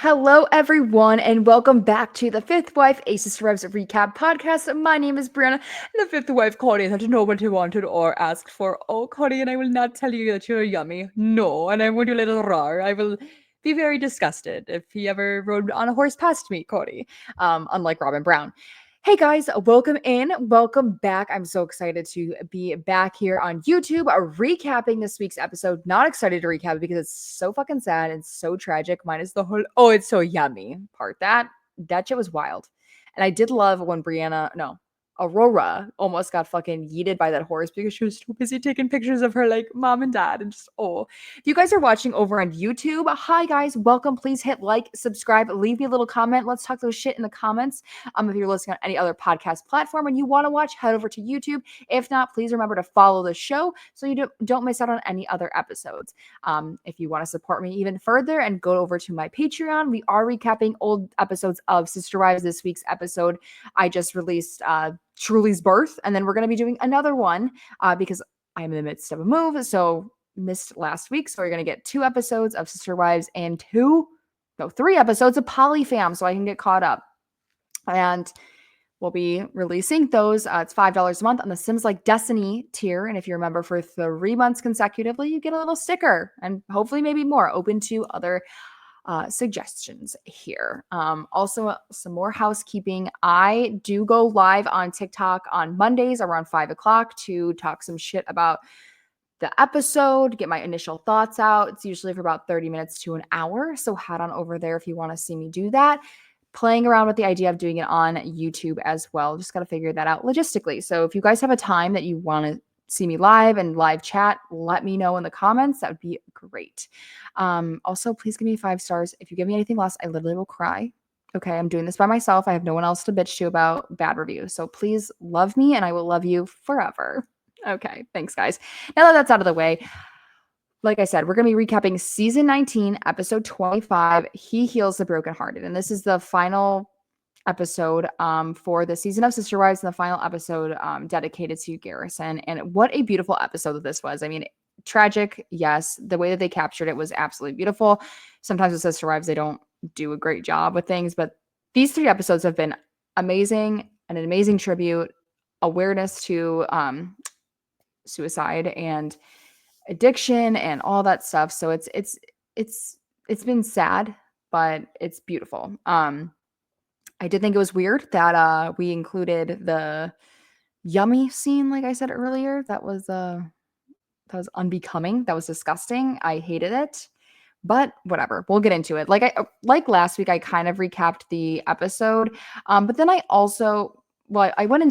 Hello, everyone, and welcome back to the Fifth Wife, a Sister Wives recap podcast. My name is Brianna, and the fifth wife, Kody, that nobody wanted or asked for. Oh, Kody, and I will not tell you that you're yummy. No, and I will do a little rar. I will be very disgusted if he ever rode on a horse past me, Kody, unlike Robyn Brown. Hey guys, welcome in, welcome back. I'm so excited to be back here on YouTube, recapping this week's episode. Not excited to recap it because it's so fucking sad and so tragic. Minus the whole "oh, it's so yummy" part. That shit was wild, and I did love when Aurora almost got fucking yeeted by that horse because she was too busy taking pictures of her like mom and dad and just If you guys are watching over on YouTube, hi guys, welcome. Please hit like, subscribe, leave me a little comment. Let's talk those shit in the comments. If you're listening on any other podcast platform and you want to watch, head over to YouTube. If not, please remember to follow the show so you don't miss out on any other episodes. If you want to support me even further and go over to my Patreon, we are recapping old episodes of Sister Wives. This week's episode I just released Truly's birth, and then we're going to be doing another one because I'm in the midst of a move, so missed last week. So we're going to get 2 episodes of Sister Wives and 3 episodes of Polyfam so I can get caught up. And we'll be releasing those. It's $5 a month on the Sims Like Destiny tier. And if you remember, for 3 months consecutively, you get a little sticker and hopefully maybe more, open to other suggestions here. Also, some more housekeeping. I do go live on TikTok on Mondays around 5 o'clock to talk some shit about the episode, get my initial thoughts out. It's usually for about 30 minutes to an hour. So head on over there if you want to see me do that. Playing around with the idea of doing it on YouTube as well. Just got to figure that out logistically. So if you guys have a time that you want to see me live and live chat, let me know in the comments. That would be great. Also, please give me 5 stars. If you give me anything less, I literally will cry. Okay, I'm doing this by myself. I have no one else to bitch to about bad reviews. So please love me and I will love you forever. Okay, thanks guys. Now that that's out of the way, like I said, we're going to be recapping season 19, episode 25, He Heals the Brokenhearted. And this is the final episode for the season of Sister Wives and the final episode dedicated to Garrison. And what a beautiful episode this was. I mean, tragic, yes. The way that they captured it was absolutely beautiful. Sometimes with Sister Wives, they don't do a great job with things, but these 3 episodes have been amazing, and an amazing tribute, awareness to suicide and addiction and all that stuff. So it's been sad, but it's beautiful. I did think it was weird that we included the yummy scene, like I said earlier. That was unbecoming. That was disgusting. I hated it. But whatever, we'll get into it. Like last week, I kind of recapped the episode. But then I went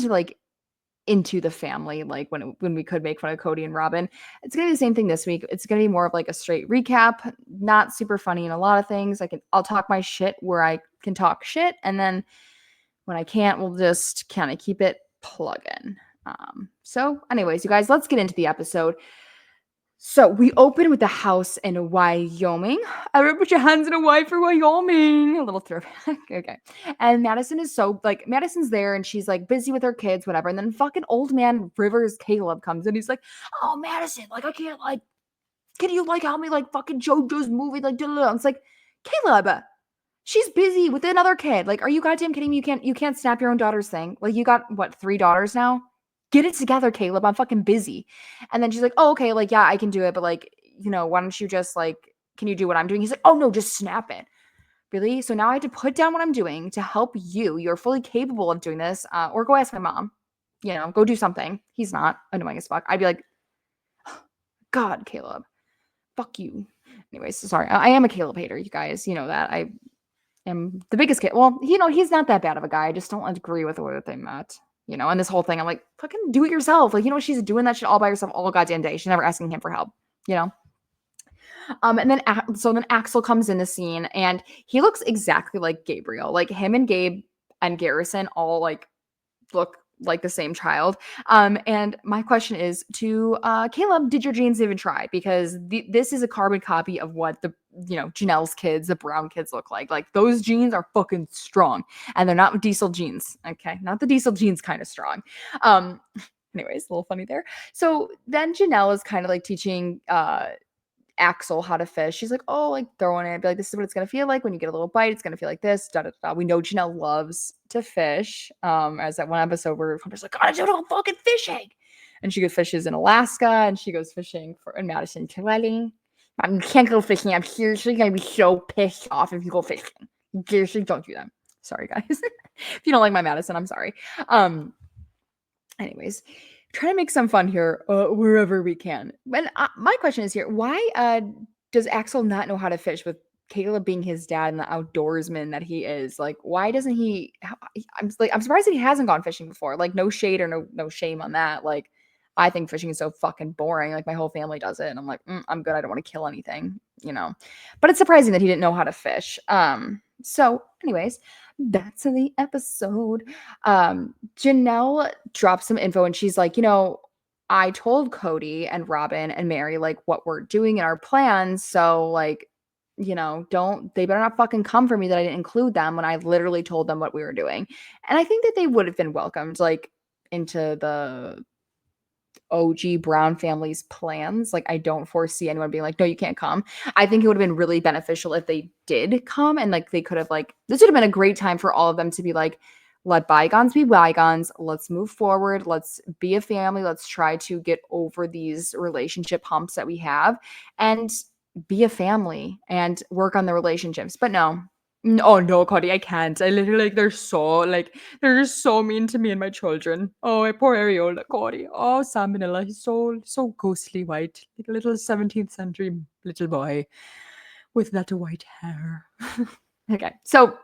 into the family, like when we could make fun of Kody and Robyn. It's gonna be the same thing this week. It's gonna be more of like a straight recap, not super funny in a lot of things. I'll talk my shit where I can talk shit, and then when I can't, we'll just kind of keep it plug-in. So anyways, you guys, let's get into the episode. So we open with the house in Wyoming. Everyone put your hands in a Y for Wyoming. A little throwback. Okay. And Madison is Madison's there and she's like busy with her kids, whatever. And then fucking old man Rivers Caleb comes in. He's like, oh, Madison, I can't can you help me fucking JoJo's movie? It's like, Caleb, she's busy with another kid. Are you goddamn kidding me? You can't snap your own daughter's thing. You got what, 3 daughters now? Get it together, Caleb. I'm fucking busy. And then she's like, oh, okay, yeah, I can do it. But why don't you just can you do what I'm doing? He's like, oh no, just snap it. Really? So now I have to put down what I'm doing to help you. You're fully capable of doing this. Or go ask my mom. Go do something. He's not annoying as fuck. I'd be like, God, Caleb, fuck you. Anyways, sorry. I am a Caleb hater, you guys. You know that. I am the biggest kid. Well, he's not that bad of a guy. I just don't agree with the way that they met. And this whole thing, I'm like, fucking do it yourself. She's doing that shit all by herself all goddamn day. She's never asking him for help, And then Axel comes in the scene and he looks exactly like Gabriel. Him and Gabe and Garrison all look like the same child. And my question is to Caleb, did your genes even try? Because this is a carbon copy of what Janelle's kids, the Brown kids, look like. Those genes are fucking strong, and they're not diesel genes. Okay, not the diesel genes kind of strong. Anyways, a little funny there. So then Janelle is kind of teaching Axel how to fish. She's like, oh, like throwing it, be like, this is what it's gonna feel like when you get a little bite. It's gonna feel like this. Da da da. We know Janelle loves to fish. As that one episode where I'm just like, gotta do it all fucking fishing. And she goes fishes in Alaska, and she goes fishing in Madison County. I can't go fishing. I'm seriously gonna be so pissed off if you go fishing. Seriously, don't do that. Sorry, guys. If you don't like my Madison, I'm sorry. Anyways, trying to make some fun here wherever we can. And my question is here: why does Axel not know how to fish with Caleb being his dad and the outdoorsman that he is? Like, why doesn't he? I'm surprised that he hasn't gone fishing before. Like, no shade or no shame on that. Like, I think fishing is so fucking boring. Like, my whole family does it, and I'm like, I'm good. I don't want to kill anything, you know. But it's surprising that he didn't know how to fish. So, anyways, that's the episode. Janelle drops some info and she's like, I told Kody and Robyn and Mary like what we're doing in our plans. So like, they better not fucking come for me that I didn't include them when I literally told them what we were doing. And I think that they would have been welcomed like into the OG Brown family's plans. Like, I don't foresee anyone being like, no, you can't come. I think it would have been really beneficial if they did come and like they could have like, this would have been a great time for all of them to be like, let bygones be bygones. Let's move forward. Let's be a family. Let's try to get over these relationship humps that we have and be a family and work on the relationships. But no, oh no, Kody, I can't. I literally they're just so mean to me and my children. Oh, my poor Ariola, Kody. Oh, Sam Manila, he's so ghostly white, like a little 17th century little boy with that white hair. Okay, so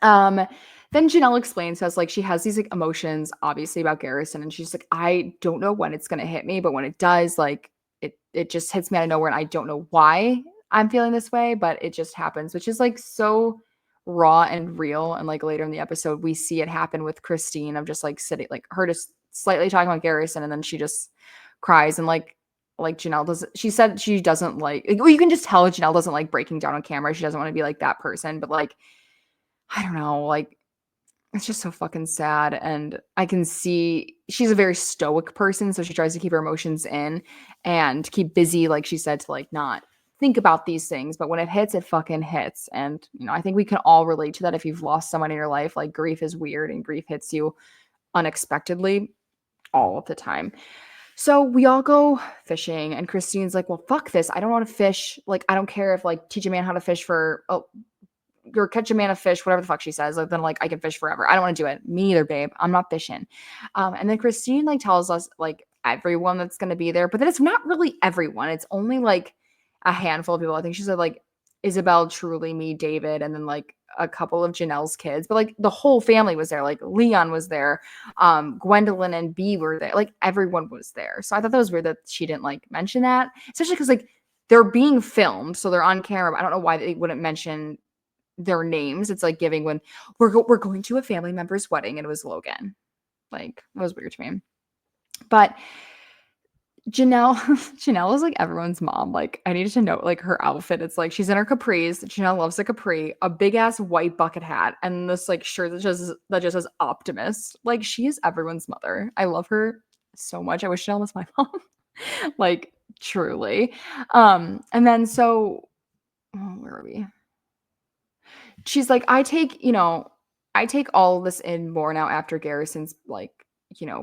then Janelle explains to us like she has these like emotions obviously about Garrison, and she's like, I don't know when it's gonna hit me, but when it does, like it just hits me out of nowhere, and I don't know why I'm feeling this way, but it just happens, which is like so raw and real. And like later in the episode, we see it happen with Christine of just like sitting, like her just slightly talking about Garrison, and then she just cries. And like Janelle doesn't, she said she doesn't well, you can just tell Janelle doesn't like breaking down on camera. She doesn't want to be like that person, but like, I don't know, like it's just so fucking sad. And I can see she's a very stoic person, so she tries to keep her emotions in and keep busy, like she said, to like not think about these things. But when it hits, it fucking hits. And I think we can all relate to that. If you've lost someone in your life, like grief is weird and grief hits you unexpectedly all of the time. So we all go fishing, and Christine's like, well, fuck this, I don't want to fish. Like, I don't care if like teach a man how to fish for or catch a man of fish, whatever the fuck she says. Like, then like I can fish forever. I don't want to do it. Me neither, babe. I'm not fishing. And then Christine like tells us like everyone that's gonna be there, but then it's not really everyone. It's only like a handful of people. I think she said like Isabel, Truly, me, David, and then like a couple of Janelle's kids. But like the whole family was there. Like Leon was there. Gwendolyn and B were there. Like everyone was there. So I thought that was weird that she didn't like mention that, especially because like they're being filmed, so they're on camera. But I don't know why they wouldn't mention their names. It's like giving when we're going to a family member's wedding, and it was Logan. Like, it was weird to me. But Janelle is like everyone's mom. Like, I needed to note like her outfit. It's like she's in her capris. Janelle loves a capri, a big ass white bucket hat, and this like shirt that just says optimist. Like, she is everyone's mother. I love her so much. I wish Janelle was my mom. Like, truly. And then so where are we? She's like, I take all of this in more now after Garrison's like,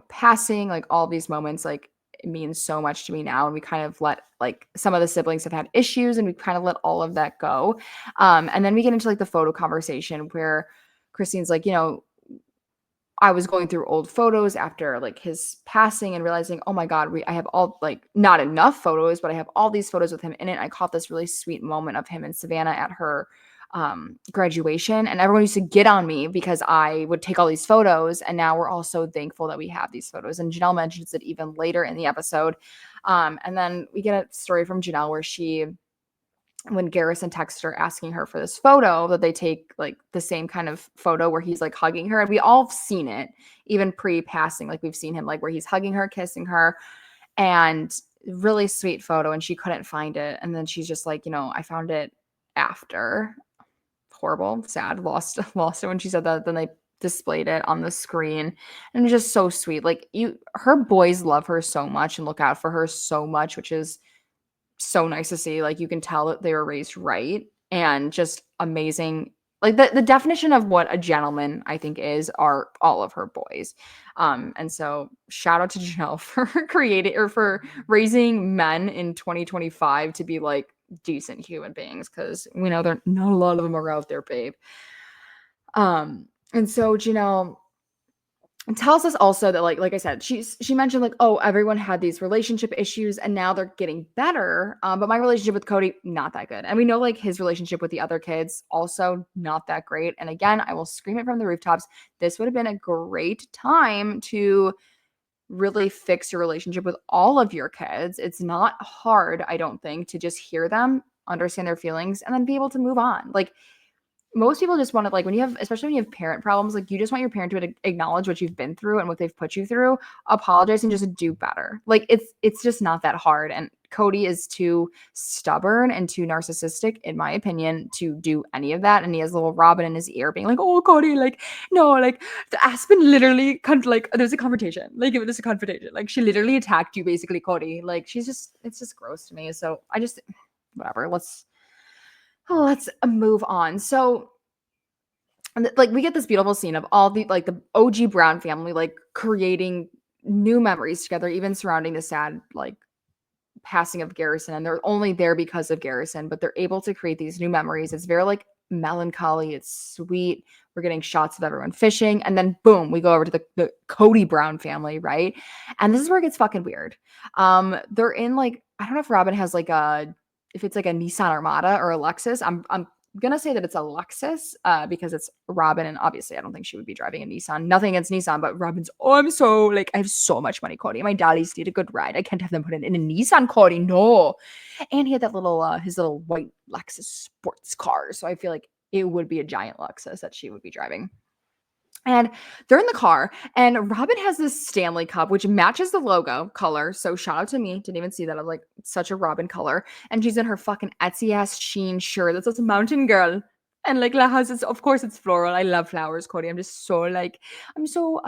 passing, like all these moments, like it means so much to me now. And we kind of let like some of the siblings have had issues, and we kind of let all of that go. And then we get into like the photo conversation where Christine's like, I was going through old photos after like his passing and realizing, oh my God, I have all like not enough photos, but I have all these photos with him in it. I caught this really sweet moment of him and Savannah at her graduation, and everyone used to get on me because I would take all these photos. And now we're all so thankful that we have these photos. And Janelle mentions it even later in the episode. And then we get a story from Janelle where when Garrison texted her asking her for this photo, that they take like the same kind of photo where he's like hugging her. And we all have seen it, even pre-passing. Like, we've seen him like where he's hugging her, kissing her, and really sweet photo. And she couldn't find it. And then she's just like, I found it after. Horrible, sad, lost it when she said that. Then they displayed it on the screen, and it was just so sweet. Like, her boys love her so much and look out for her so much, which is so nice to see. Like, you can tell that they were raised right and just amazing. Like, the definition of what a gentleman, I think, are all of her boys. And so shout out to Janelle for creating or for raising men in 2025 to be like decent human beings, because we know there not a lot of them are out there, babe. And so Janelle tells us also that like I said, she mentioned like, oh, everyone had these relationship issues and now they're getting better. But my relationship with Kody, not that good. And we know like his relationship with the other kids also not that great. And again, I will scream it from the rooftops. This would have been a great time to really fix your relationship with all of your kids. It's not hard, I don't think, to just hear them, understand their feelings, and then be able to move on. Like, most people just want to, like, when you have, especially when you have parent problems, like, you just want your parent to acknowledge what you've been through and what they've put you through, apologize, and just do better. Like, it's just not that hard. And Kody is too stubborn and too narcissistic, in my opinion, to do any of that. And he has little Robyn in his ear being like, oh, Kody, like, no, like, the Aspen literally, like, there's a confrontation. Like, there's a confrontation. Like, she literally attacked you, basically, Kody. Like, it's just gross to me. So I just, whatever, let's move on. So, like, we get this beautiful scene of all the, like, the OG Brown family, like, creating new memories together, even surrounding the sad, like, passing of Garrison. And they're only there because of Garrison, but they're able to create these new memories. It's very, like, melancholy. It's sweet. We're getting shots of everyone fishing. And then, boom, we go over to the Kody Brown family, right? And this is where it gets fucking weird. They're in, like, I don't know if Robyn has, like, if it's like a Nissan Armada or a Lexus. I'm gonna say that it's a Lexus because it's Robyn, and obviously I don't think she would be driving a Nissan. Nothing against Nissan, but Robyn's, oh, I'm so, like, I have so much money, Kody. My daddies need a good ride. I can't have them put in a Nissan, Kody. No. And he had that little his little white Lexus sports car. So I feel like it would be a giant Lexus that she would be driving. And they're in the car, and Robyn has this Stanley Cup, which matches the logo color. So shout out to me. Didn't even see that. I'm like, such a Robyn color. And she's in her fucking Etsy ass Sheen shirt that says Mountain Girl. And like, of course it's floral. I love flowers, Kody. I'm just so like, I'm so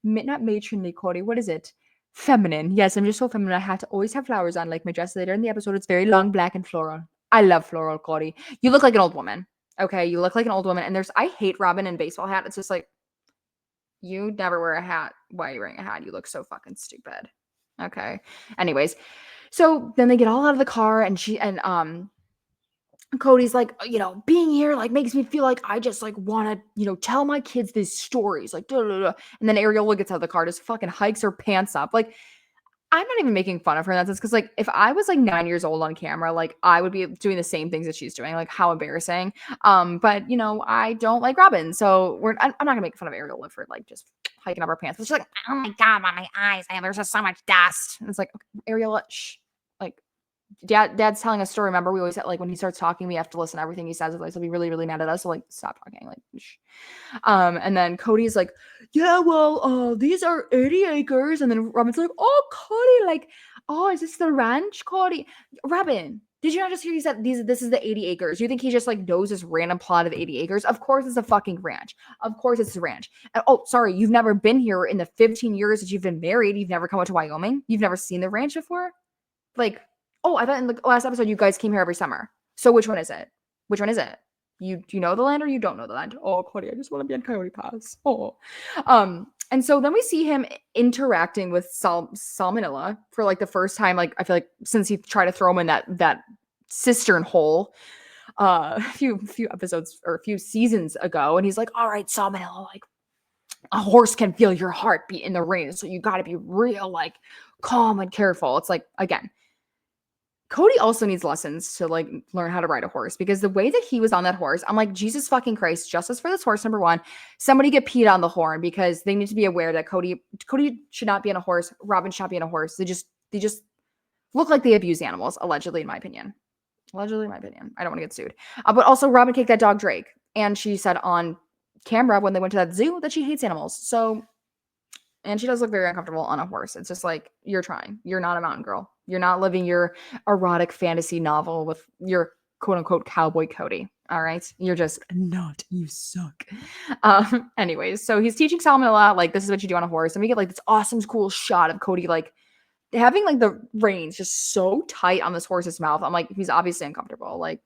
not matronly, Kody. What is it? Feminine. Yes, I'm just so feminine. I have to always have flowers on. Like my dress later in the episode, it's very long, black, and floral. I love floral, Kody. You look like an old woman. Okay, you look like an old woman. And I hate Robyn in baseball hat. It's just like, you never wear a hat. Why are you wearing a hat? You look so fucking stupid. Okay. Anyways, so then they get all out of the car, and Kody's like, being here like makes me feel like I just like want to, tell my kids these stories, like, duh, duh, duh. And then Ariel gets out of the car, just fucking hikes her pants up. Like, I'm not even making fun of her in that sense, because like, if I was like 9 years old on camera, like, I would be doing the same things that she's doing. Like, how embarrassing. But I don't like Robyn, so I'm not gonna make fun of Ariel for like just hiking up her pants. But she's like, oh my god, my eyes, there's just so much dust. And it's like, okay, Ariel, shh. Like, Dad's telling a story. Remember, we always like, when he starts talking, we have to listen to everything he says. Otherwise, he'll be really, really mad at us. So like, stop talking. Like, shh. And then Kody's like, yeah, well, these are 80 acres. And then Robyn's like, oh, Kody, like, oh, is this the ranch, Kody? Robyn, did you not just hear he said this is the 80 acres? You think he just like knows this random plot of 80 acres? Of course it's a fucking ranch. Of course it's a ranch. And, oh, sorry, you've never been here in the 15 years that you've been married. You've never come out to Wyoming. You've never seen the ranch before? Like, oh, I thought in the last episode you guys came here every summer. So which one is it? Which one is it? Do you know the land or you don't know the land? Oh, Kody, I just want to be on Coyote Pass. Oh. And so then we see him interacting with Salmonella for like the first time, like, I feel like since he tried to throw him in that cistern hole a few episodes or a few seasons ago. And he's like, all right, Salmonella, like, a horse can feel your heartbeat in the rain. So you got to be real, like, calm and careful. It's like, again, Kody also needs lessons to like learn how to ride a horse, because the way that he was on that horse, I'm like, Jesus fucking Christ, justice for this horse. Number one, somebody get peed on the horn, because they need to be aware that Kody should not be on a horse. Robyn should not be on a horse. They just look like they abuse animals, allegedly, in my opinion. Allegedly, in my opinion. I don't want to get sued. But also, Robyn kicked that dog Drake, and she said on camera when they went to that zoo that she hates animals. So, and she does look very uncomfortable on a horse. It's just like, you're trying. You're not a mountain girl. You're not living your erotic fantasy novel with your quote unquote cowboy Kody. All right. You're just not. You suck. Anyways, so he's teaching Salmonella, like, this is what you do on a horse. And we get like this awesome, cool shot of Kody like having like the reins just so tight on this horse's mouth. I'm like, he's obviously uncomfortable. Like,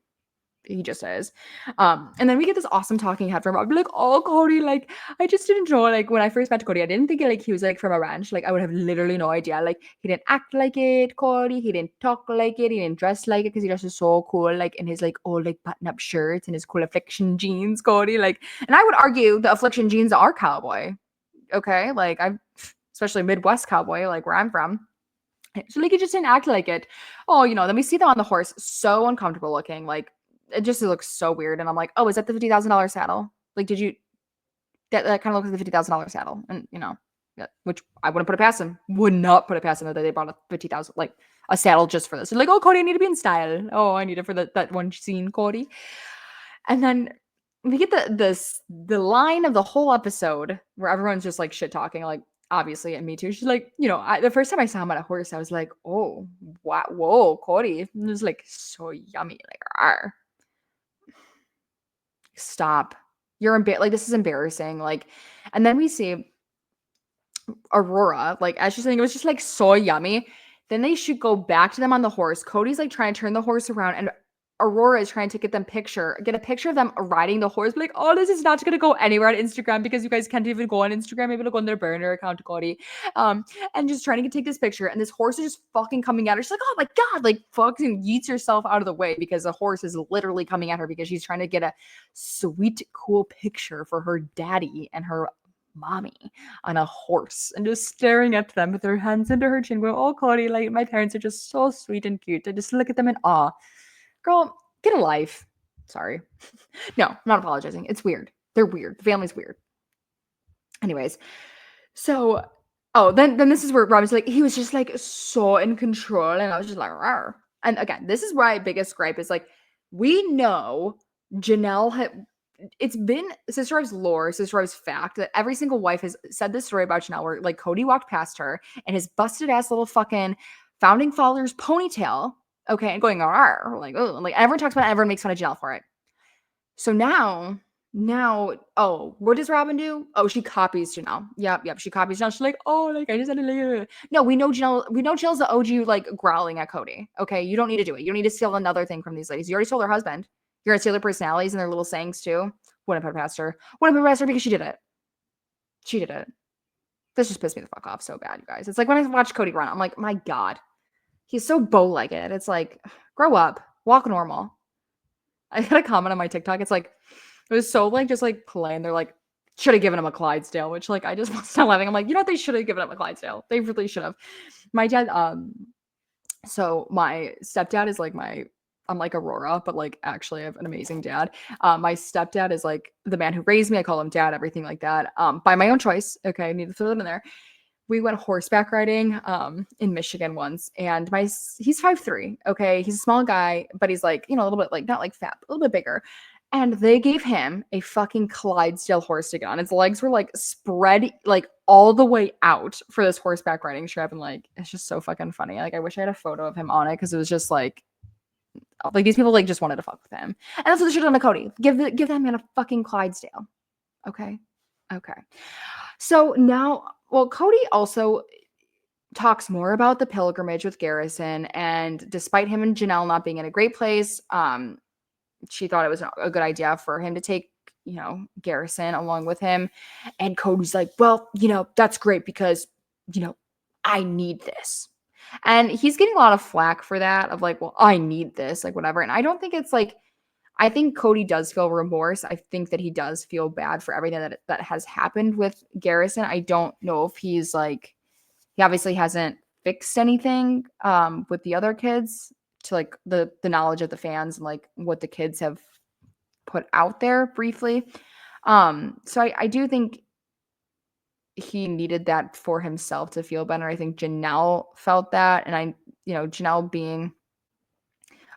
he just is. And then we get this awesome talking head from Rob. Like, oh, Kody, like, I just didn't know. Like, when I first met Kody, I didn't think like he was like from a ranch. Like, I would have literally no idea. Like, he didn't act like it, Kody. He didn't talk like it. He didn't dress like it because he dresses so cool, like in his like old like button-up shirts and his cool affliction jeans, Kody. Like, and I would argue the affliction jeans are cowboy. Okay, like I, especially Midwest cowboy, like where I'm from. So like he just didn't act like it. Oh, then we see them on the horse, so uncomfortable looking. Like it just looks so weird. And I'm like, oh, is that the $50,000 saddle? Like, did you that kind of looks like the $50,000 saddle? And yeah, which I wouldn't put it past him. Would not put it past him that they bought a 50,000 like a saddle just for this. And like, oh, Kody, I need to be in style. Oh, I need it for that one scene, Kody. And then we get the line of the whole episode where everyone's just like shit talking, like obviously, and me too. She's like, the first time I saw him on a horse, I was like, oh, wow, whoa, Kody. It was like so yummy, like, arr. Stop. You're like this is embarrassing. Like, and then we see Aurora, like as she's saying, it was just like so yummy. Then they should go back to them on the horse. Kody's like trying to turn the horse around, and Aurora is trying to get a picture of them riding the horse. Be like, oh, this is not gonna go anywhere on Instagram because you guys can't even go on Instagram. Maybe it'll go on their burner account, Kody. And just trying to take this picture, and this horse is just fucking coming at her. She's like, oh my god, like fucking yeets herself out of the way because the horse is literally coming at her because she's trying to get a sweet, cool picture for her daddy and her mommy on a horse and just staring at them with her hands under her chin going, oh, Kody, like my parents are just so sweet and cute. I just look at them in awe. Girl, get a life. Sorry. No, I'm not apologizing. It's weird. They're weird. The family's weird. Anyways, so then this is where Robyn's like, he was just like so in control, and I was just like, rawr. And again, this is why biggest gripe is like, we know Janelle had. It's been Sister Wives lore, Sister Wives fact that every single wife has said this story about Janelle where like Kody walked past her and his busted ass little fucking founding fathers ponytail, okay, and going, like, oh, like everyone talks about it, everyone makes fun of Janelle for it. So now, oh, what does Robyn do? Oh, she copies Janelle. Yep, she copies Janelle. She's like, oh, like I just had to like, no, we know Janelle's the OG like growling at Kody. Okay, you don't need to do it. You don't need to steal another thing from these ladies. You already stole their husband. You're gonna steal their personalities and their little sayings too. Wouldn't put it past her. Wouldn't put it past her because she did it. She did it. This just pissed me the fuck off so bad, you guys. It's like when I watch Kody run, I'm like, my God, he's so bow-legged. It's like, grow up, walk normal. I had a comment on my TikTok. It's like, it was so like just like plain. They're like, should have given him a Clydesdale, which like I just start laughing. I'm like, you know what? They should have given him a Clydesdale. They really should have. My dad, so my stepdad is like I'm like Aurora, but like actually I have an amazing dad. My stepdad is like the man who raised me. I call him dad, everything like that. By my own choice. Okay, I need to throw them in there. We went horseback riding in Michigan once, and he's 5'3". Okay, he's a small guy, but he's like, a little bit like not like fat, but a little bit bigger. And they gave him a fucking Clydesdale horse to get on. His legs were like spread like all the way out for this horseback riding trip, and like it's just so fucking funny. Like I wish I had a photo of him on it because it was just like these people like just wanted to fuck with him, and that's what they should have done to Kody. Give that man a fucking Clydesdale. Okay. So now, well, Kody also talks more about the pilgrimage with Garrison, and despite him and Janelle not being in a great place, she thought it was a good idea for him to take, Garrison along with him. And Kody's like, well, that's great because, I need this. And he's getting a lot of flack for that of like, well, I need this, like whatever. And I don't think it's like, I think Kody does feel remorse. I think that he does feel bad for everything that has happened with Garrison. I don't know if he's like, he obviously hasn't fixed anything with the other kids to like the knowledge of the fans and like what the kids have put out there briefly. So I do think he needed that for himself to feel better. I think Janelle felt that. And Janelle being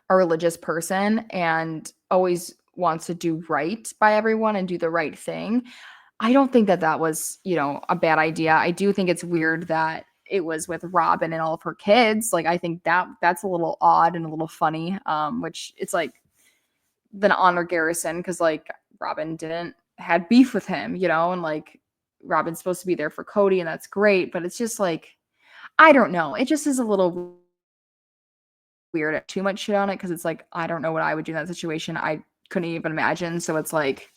a religious person and always wants to do right by everyone and do the right thing. I don't think that was, a bad idea. I do think it's weird that it was with Robyn and all of her kids. Like, I think that's a little odd and a little funny, which it's like, then honor Garrison because like Robyn had beef with him, and like Robyn's supposed to be there for Kody and that's great. But it's just like, I don't know. It just is a little weird. Too much shit on it because it's like, I don't know what I would do in that situation. I couldn't even imagine. So it's like,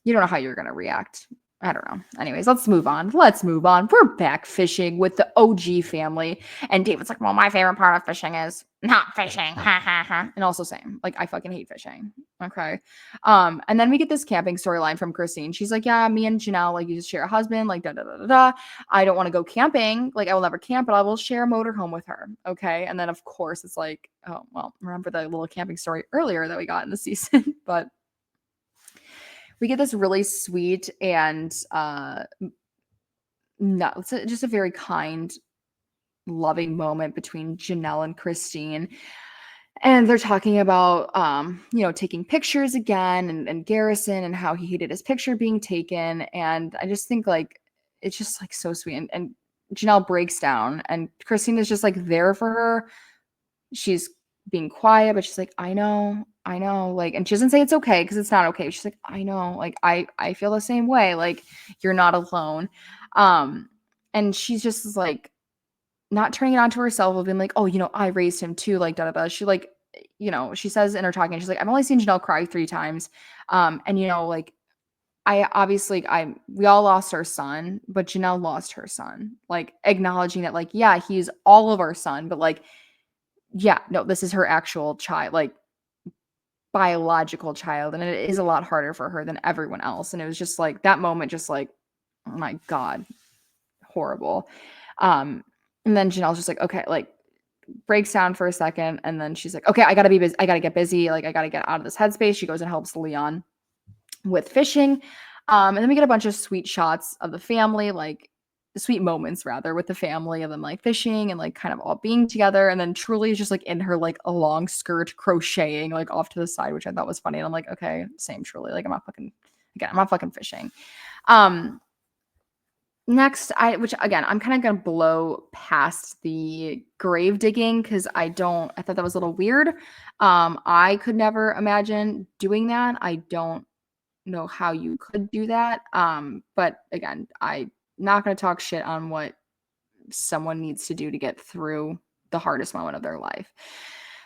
you don't know how you're going to react. I don't know. Anyways, let's move on. We're back fishing with the OG family. And David's like, well, my favorite part of fishing is not fishing. Ha ha ha. And also same. Like, I fucking hate fishing. Okay. And then we get this camping storyline from Christine. She's like, yeah, me and Janelle, like, you just share a husband, like, da da da da da. I don't want to go camping. Like, I will never camp, but I will share a motorhome with her. Okay. And then of course it's like, oh, well, remember the little camping story earlier that we got in the season, but we get this really sweet and no, it's just a very kind, loving moment between Janelle and Christine. And they're talking about, taking pictures again and Garrison and how he hated his picture being taken. And I just think like, it's just like so sweet. And Janelle breaks down and Christine is just like there for her. She's being quiet, but she's like, I know, like, and she doesn't say it's okay because it's not okay. She's like, I know, like, I feel the same way. Like, you're not alone. And she's just like not turning it on to herself of being like, oh, I raised him too, like, da da da. She like, she says in her talking, she's like, I've only seen Janelle cry 3 times. And like, we all lost our son, but Janelle lost her son. Like, acknowledging that, like, yeah, he's all of our son, but like, yeah, no, this is her actual child, like biological child. And it is a lot harder for her than everyone else. And it was just like that moment, just like, oh my God, horrible. And then Janelle's just like, okay, like breaks down for a second. And then she's like, okay, I gotta be busy. I gotta get busy. Like, I gotta get out of this headspace. She goes and helps Leon with fishing. And then we get a bunch of sweet shots of the family, like sweet moments rather with the family of them like fishing and like kind of all being together. And then Truly is just like in her like a long skirt crocheting like off to the side, which I thought was funny. And I'm like, okay, same Truly. Like, I'm not fucking fishing. Next, which again, I'm kind of gonna blow past the grave digging because I thought that was a little weird. I could never imagine doing that. I don't know how you could do that. But again, I'm not going to talk shit on what someone needs to do to get through the hardest moment of their life.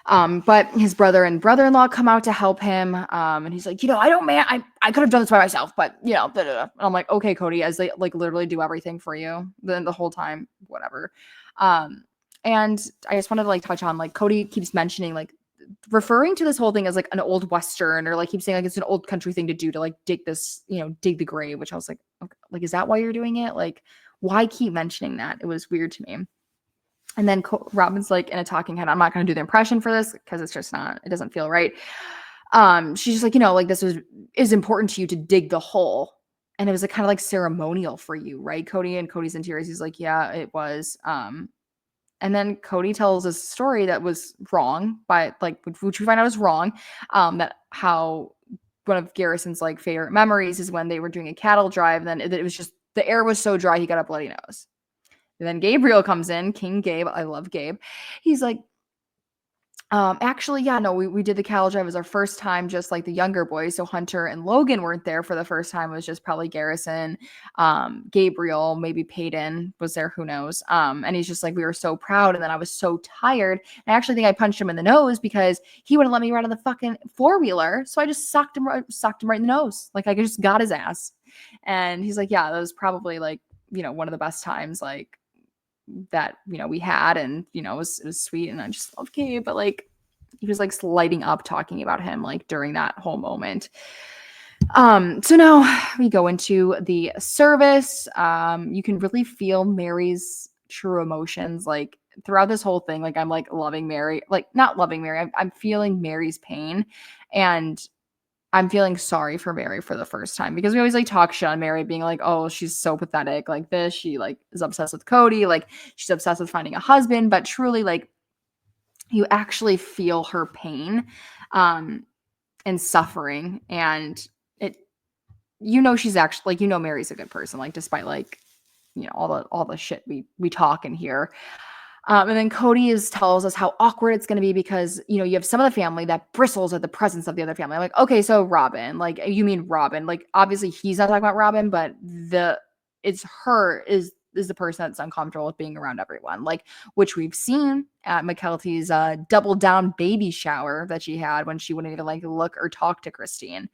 But his brother and brother-in-law come out to help him. And he's like, I don't, man, I could have done this by myself, but da, da, da. And I'm like, okay, Kody, as they like literally do everything for you then the whole time, whatever. And I just wanted to like touch on like Kody keeps mentioning like referring to this whole thing as like an old Western or like keep saying like it's an old country thing to do to like dig the grave, which I was like, okay, like, is that why you're doing it? Like, why keep mentioning that? It was weird to me. And then Robyn's like in a talking head, I'm not going to do the impression for this because it's just not, it doesn't feel right. She's just like, like this is important to you to dig the hole. And it was like kind of like ceremonial for you, right, Kody? And Cody's in tears. He's like, yeah, it was. And then Kody tells a story that was wrong, by like which we find out is wrong. That how one of Garrison's like favorite memories is when they were doing a cattle drive. And then it was just the air was so dry he got a bloody nose. And then Gabriel comes in, King Gabe. I love Gabe. He's like, actually, yeah, no, we did the cattle drive. It was our first time, just like the younger boys. So Hunter and Logan weren't there for the first time. It was just probably Garrison, Gabriel, maybe Peyton was there, who knows. And he's just like, we were so proud. And then I was so tired. And I actually think I punched him in the nose because he wouldn't let me ride on the fucking 4-wheeler. So I just socked him right in the nose. Like, I just got his ass. And he's like, yeah, that was probably like, one of the best times like that we had. And it was sweet. And I just love Gabe, but like he was like lighting up talking about him like during that whole moment. So now we go into the service. You can really feel Mary's true emotions like throughout this whole thing. Like, I'm like loving Mary, like not loving Mary. I'm feeling Mary's pain, and I'm feeling sorry for Mary for the first time, because we always like talk shit on Mary being like, oh, she's so pathetic. Like this, she like is obsessed with Kody. Like she's obsessed with finding a husband, but truly like you actually feel her pain, and suffering. And it, she's actually like, Mary's a good person. Like, despite like, all the shit we talk and hear. And then Kody tells us how awkward it's going to be because, you have some of the family that bristles at the presence of the other family. I'm like, okay, so Robyn, like, you mean Robyn? Like, obviously he's not talking about Robyn, but it's her is is the person that's uncomfortable with being around everyone, like, which we've seen at McKelty's double down baby shower that she had when she wouldn't even like look or talk to Christine.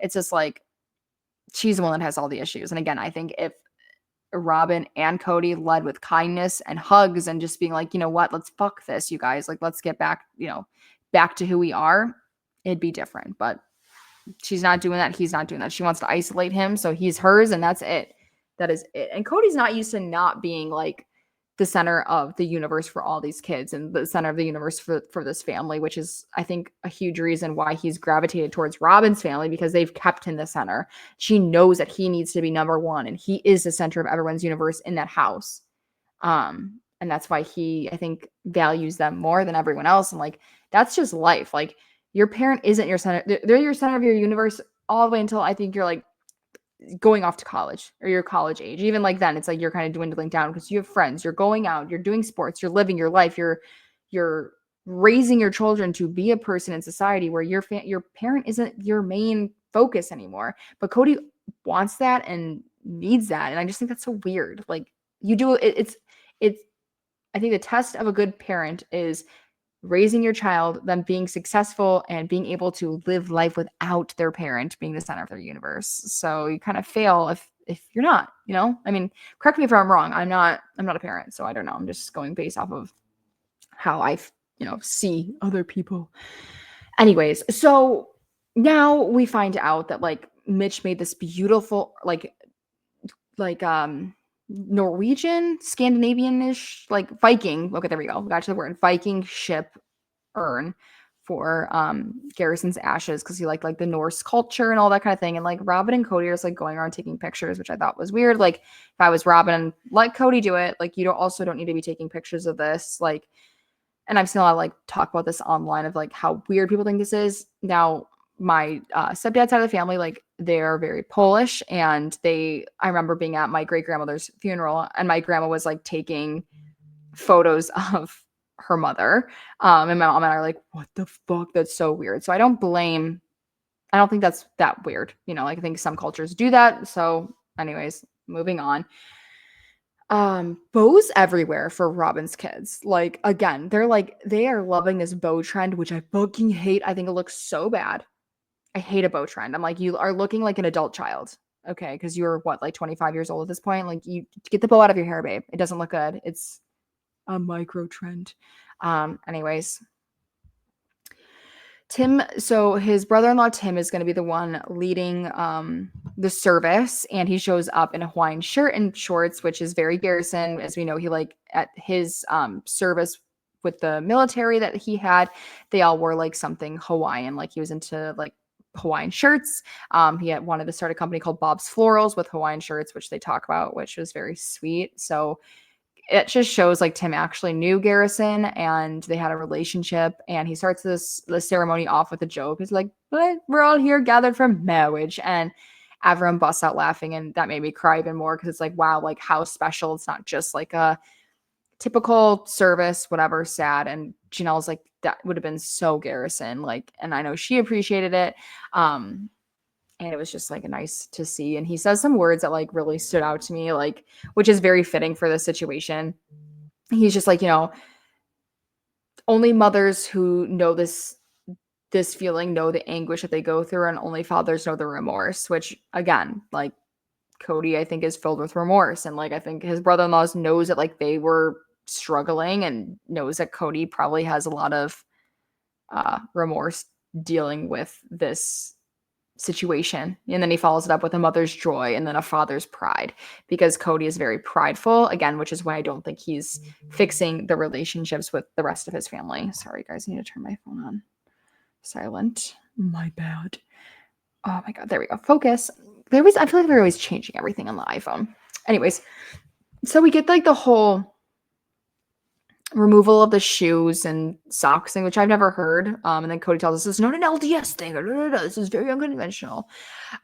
It's just like she's the one that has all the issues. And again, I think if Robyn and Kody led with kindness and hugs and just being like, you know what, let's fuck this, you guys. Like, let's get back, back to who we are, it'd be different. But she's not doing that. He's not doing that. She wants to isolate him. So he's hers and that's it. That is it. And Kody's not used to not being like the center of the universe for all these kids and the center of the universe for this family, which is, I think, a huge reason why he's gravitated towards Robyn's family, because they've kept him the center. She knows that he needs to be number one and he is the center of everyone's universe in that house. And that's why he, I think, values them more than everyone else. And like, that's just life. Like, your parent isn't your center. They're your center of your universe all the way until I think you're like going off to college or your college age. Even like then it's like you're kind of dwindling down because you have friends, you're going out, you're doing sports, you're living your life, you're raising your children to be a person in society where your parent isn't your main focus anymore. But Kody wants that and needs that, and I just think that's so weird. Like, you do it's I think the test of a good parent is raising your child, them being successful and being able to live life without their parent being the center of their universe. So you kind of fail if you're not, I mean, correct me if I'm wrong. I'm not a parent, so I don't know. I'm just going based off of how I, see other people. Anyways, so now we find out that like Mitch made this beautiful like Norwegian, Scandinavian-ish, like Viking. Okay, there we go. We got to the word Viking ship urn for Garrison's ashes because he liked like the Norse culture and all that kind of thing. And like Robyn and Kody are just like going around taking pictures, which I thought was weird. Like, if I was Robyn, let Kody do it. Like, you don't need to be taking pictures of this. Like, and I've seen a lot of like talk about this online of like how weird people think this is. Now, my stepdad's side of the family, like, they're very Polish, and I remember being at my great grandmother's funeral, and my grandma was like taking photos of her mother. And my mom and I are like, what the fuck? That's so weird. So I don't think that's that weird. Like, I think some cultures do that. So anyways, moving on. Bows everywhere for Robyn's kids. Like, again, they are loving this bow trend, which I fucking hate. I think it looks so bad. I hate a bow trend. I'm like, you are looking like an adult child. Okay, because you're what, like 25 years old at this point? Like, you get the bow out of your hair, babe. It doesn't look good. It's a micro trend. Anyways, Tim, so his brother-in-law Tim is going to be the one leading the service, and he shows up in a Hawaiian shirt and shorts, which is very Garrison. As we know, he like at his service with the military that he had, they all wore like something Hawaiian, like he was into like Hawaiian shirts. He had wanted to start a company called Bob's Florals with Hawaiian shirts, which they talk about, which was very sweet. So it just shows like Tim actually knew Garrison and they had a relationship. And he starts the ceremony off with a joke. He's like, we're all here gathered for marriage. And everyone busts out laughing. And that made me cry even more because it's like, wow, like how special. It's not just like a typical service, whatever, sad. And Janelle's like, that would have been so Garrison. Like, and I know she appreciated it. And it was just like nice to see. And he says some words that like really stood out to me, like, which is very fitting for this situation. He's just like, only mothers who know this feeling know the anguish that they go through, and only fathers know the remorse, which again, like Kody, I think, is filled with remorse. And like, I think his brother-in-law knows that like they were struggling and knows that Kody probably has a lot of remorse dealing with this situation. And then he follows it up with a mother's joy and then a father's pride, because Kody is very prideful again, which is why I don't think he's fixing the relationships with the rest of his family. Sorry guys, I need to turn my phone on silent. My bad. Oh my god, there we go. Focus. I feel like they're always changing everything on the iPhone. Anyways, so we get like the whole removal of the shoes and socks thing, which I've never heard. And then Kody tells us this is not an LDS thing. This is very unconventional.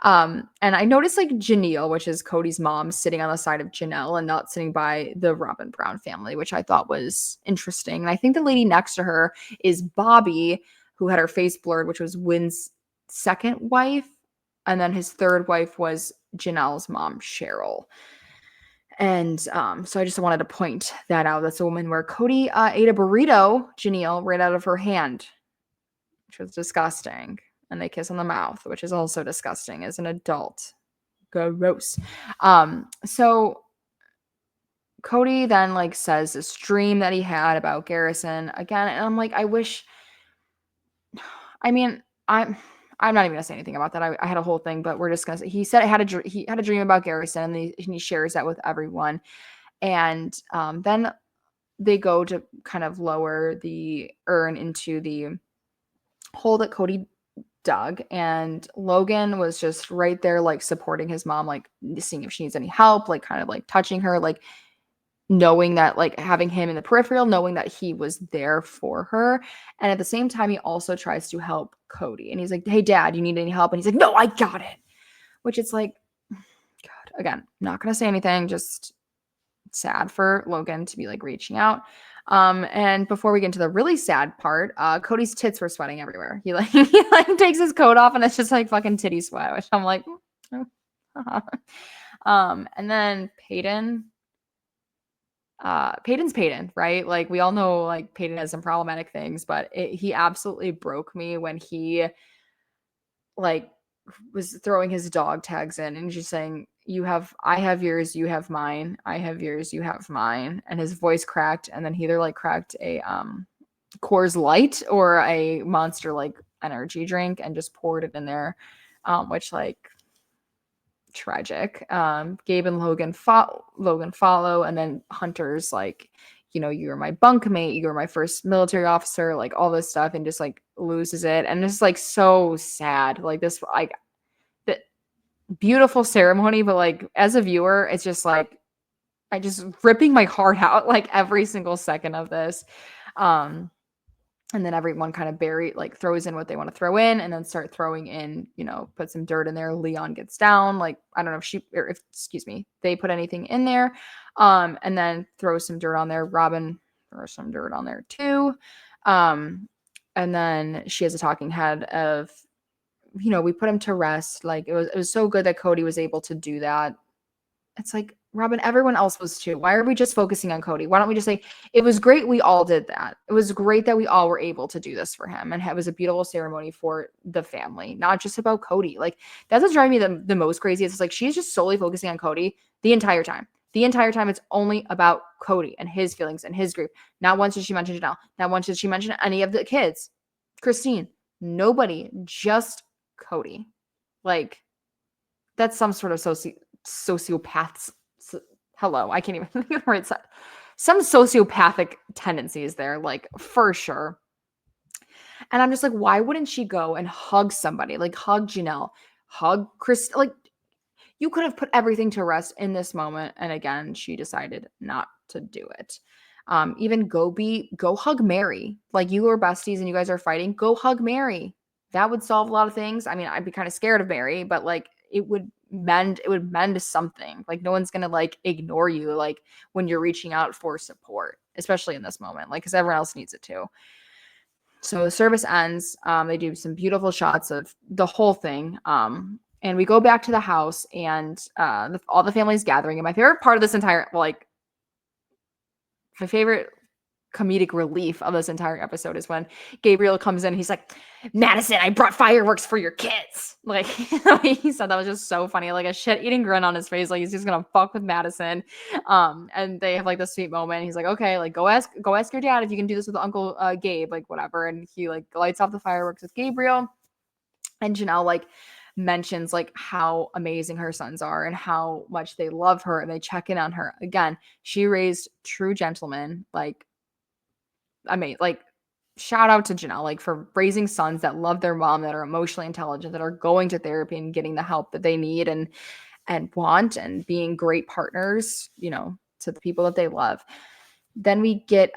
And I noticed like Janelle, which is Kody's mom, sitting on the side of Janelle and not sitting by the Robyn Brown family, which I thought was interesting. And I think the lady next to her is Bobby, who had her face blurred, which was Wynn's second wife. And then his third wife was Janelle's mom, Cheryl. And so I just wanted to point that out. That's a woman where Kody ate a burrito, Janelle, right out of her hand, which was disgusting. And they kiss on the mouth, which is also disgusting as an adult. Gross. So Kody then like says this dream that he had about Garrison again, and I'm like, I wish. I mean, I'm not even gonna say anything about that. I had a whole thing, but we're just gonna say he said he had a dream about Garrison, and he shares that with everyone. And then they go to kind of lower the urn into the hole that Kody dug, and Logan was just right there, like supporting his mom, like seeing if she needs any help, like kind of like touching her, like knowing that, like having him in the peripheral, knowing that he was there for her. And at the same time, he also tries to help Kody. And he's like, hey, dad, you need any help? And he's like, no, I got it. Which it's like, God, again, not going to say anything, just sad for Logan to be like reaching out. And before we get into the really sad part, Cody's tits were sweating everywhere. He like he like takes his coat off and it's just like fucking titty sweat, which I'm like, and then Peyton's Peyton, right? Like we all know like Peyton has some problematic things, but he absolutely broke me when he like was throwing his dog tags in and just saying, I have yours, you have mine, I have yours, you have mine. And his voice cracked, and then he either like cracked a Coors Light or a Monster like energy drink and just poured it in there. Which like tragic. Gabe and Logan follow, and then Hunter's like, you were my bunkmate, you were my first military officer, like all this stuff, and just like loses it. And it's like so sad. Like this, like the beautiful ceremony, but like as a viewer, it's just like I just ripping my heart out like every single second of this. And then everyone kind of throws in what they want to throw in, and then start throwing in, put some dirt in there. Leon gets down. Like, I don't know excuse me, they put anything in there. And then throw some dirt on there. Robyn throws some dirt on there too. And then she has a talking head of, we put him to rest. Like it was so good that Kody was able to do that. It's like, Robyn, everyone else was too. Why are we just focusing on Kody? Why don't we just say, it was great we all did that. It was great that we all were able to do this for him. And it was a beautiful ceremony for the family, not just about Kody. Like, that's what's driving me the most crazy. It's like, she's just solely focusing on Kody the entire time. The entire time, it's only about Kody and his feelings and his grief. Not once did she mention Janelle. Not once did she mention any of the kids. Christine. Nobody. Just Kody. Like, that's some sort of sociopaths. Hello, I can't even think of the right side. Some sociopathic tendencies there, like for sure. And I'm just like, why wouldn't she go and hug somebody? Like hug Janelle, hug Chris. Like you could have put everything to rest in this moment. And again, she decided not to do it. Even go hug Mary. Like you were besties and you guys are fighting. Go hug Mary. That would solve a lot of things. I mean, I'd be kind of scared of Mary, but like it would mend something. Like no one's gonna like ignore you like when you're reaching out for support, especially in this moment, like because everyone else needs it too. So the service ends. They do some beautiful shots of the whole thing. And we go back to the house, and all the family's gathering. And my favorite part of this entire, like, my favorite comedic relief of this entire episode is when Gabriel comes in and he's like, Madison, I brought fireworks for your kids. Like he said, that was just so funny, like a shit-eating grin on his face, like he's just gonna fuck with Madison. And they have like this sweet moment. He's like, okay, like go ask your dad if you can do this with Uncle Gabe, like whatever. And he like lights off the fireworks with Gabriel, and Janelle like mentions like how amazing her sons are and how much they love her, and they check in on her. Again, she raised true gentlemen. Like, I mean, like, shout out to Janelle, like, for raising sons that love their mom, that are emotionally intelligent, that are going to therapy and getting the help that they need and want, and being great partners, to the people that they love. Then we get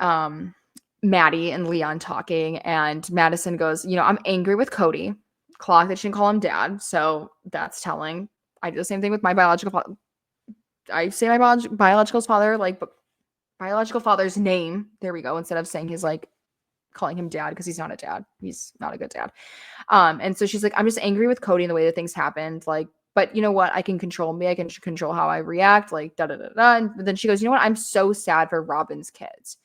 Maddie and Leon talking, and Madison goes, I'm angry with Kody. Clock that she didn't call him dad, so that's telling. I do the same thing with my biological father. I say my biological father, like, biological father's name. There we go. Instead of saying he's like calling him dad, because he's not a dad. He's not a good dad. And so she's like, I'm just angry with Kody and the way that things happened. Like, but you know what? I can control me. I can control how I react, like da da da da. And then she goes, you know what? I'm so sad for Robyn's kids.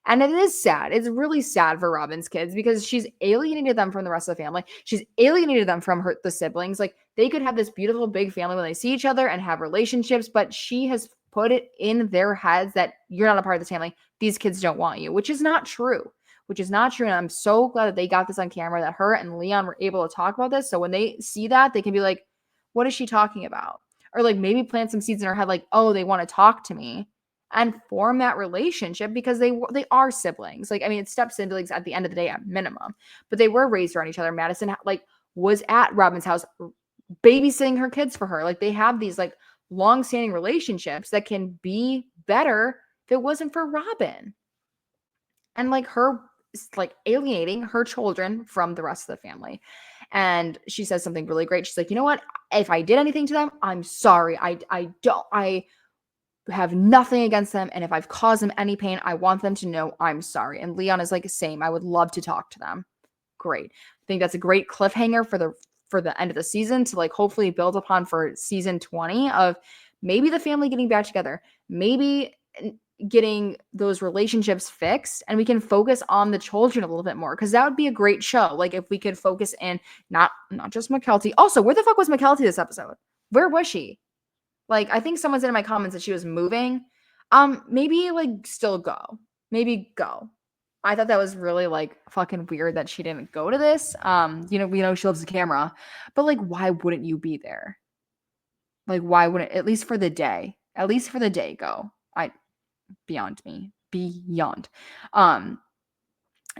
And it is sad. It's really sad for Robyn's kids because she's alienated them from the rest of the family. She's alienated them from the siblings. Like they could have this beautiful big family when they see each other and have relationships, but she has put it in their heads that you're not a part of this family. These kids don't want you, which is not true. Which is not true. And I'm so glad that they got this on camera, that her and Leon were able to talk about this. So when they see that, they can be like, what is she talking about? Or like maybe plant some seeds in her head, like, oh, they want to talk to me and form that relationship because they are siblings. Like, I mean, it's step siblings at the end of the day at minimum, but they were raised around each other. Madison like was at Robyn's house babysitting her kids for her. Like they have these like long-standing relationships that can be better if it wasn't for Robyn. And like her like alienating her children from the rest of the family. And she says something really great. She's like, you know what? If I did anything to them, I'm sorry. I have nothing against them. And if I've caused them any pain, I want them to know I'm sorry. And Leon is like, same. I would love to talk to them. Great. I think that's a great cliffhanger for the end of the season to like hopefully build upon for season 20 of maybe the family getting back together, maybe getting those relationships fixed, and we can focus on the children a little bit more, because that would be a great show. Like if we could focus in not just McKelty. Also, where the fuck was McKelty this episode? Where was she? Like, I think someone said in my comments that she was moving. Maybe like still go. Maybe go. I thought that was really like fucking weird that she didn't go to this. We know she loves the camera, but like, why wouldn't you be there? Like, why wouldn't, at least for the day? At least for the day, go. Beyond me. Beyond.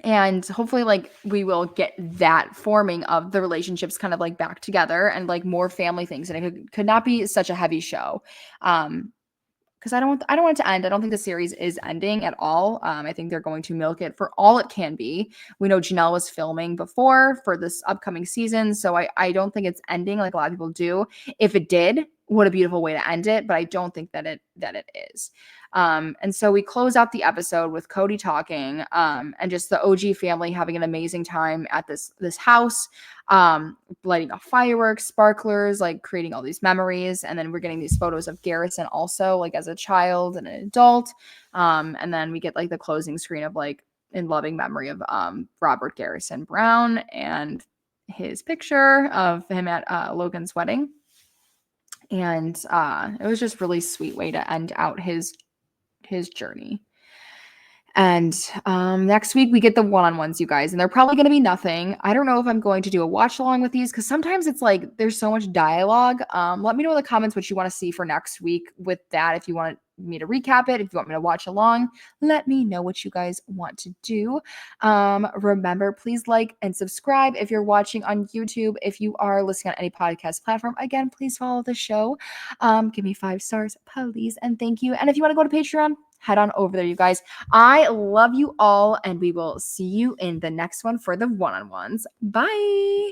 And hopefully like we will get that forming of the relationships kind of like back together and like more family things, and it could not be such a heavy show. Because I don't want it to end. I don't think the series is ending at all. I think they're going to milk it for all it can be. We know Janelle was filming before for this upcoming season, so I don't think it's ending like a lot of people do. If it did, what a beautiful way to end it, but I don't think that it is. And so we close out the episode with Kody talking, and just the OG family having an amazing time at this house, lighting off fireworks, sparklers, like creating all these memories. And then we're getting these photos of Garrison also, like as a child and an adult. And then we get like the closing screen of like in loving memory of Robert Garrison Brown and his picture of him at Logan's wedding. And it was just really sweet way to end out his journey. And next week we get the one-on-ones, you guys, and they're probably going to be nothing. I don't know if I'm going to do a watch along with these, because sometimes it's like there's so much dialogue. Let me know in the comments what you want to see for next week with that. If you want me to recap it, if you want me to watch along, let me know what you guys want to do. Remember, please like and subscribe if you're watching on YouTube. If you are listening on any podcast platform, again, please follow the show. Give me 5 stars, please, and thank you. And if you want to go to Patreon, head on over there, you guys. I love you all, and we will see you in the next one for the one-on-ones. Bye.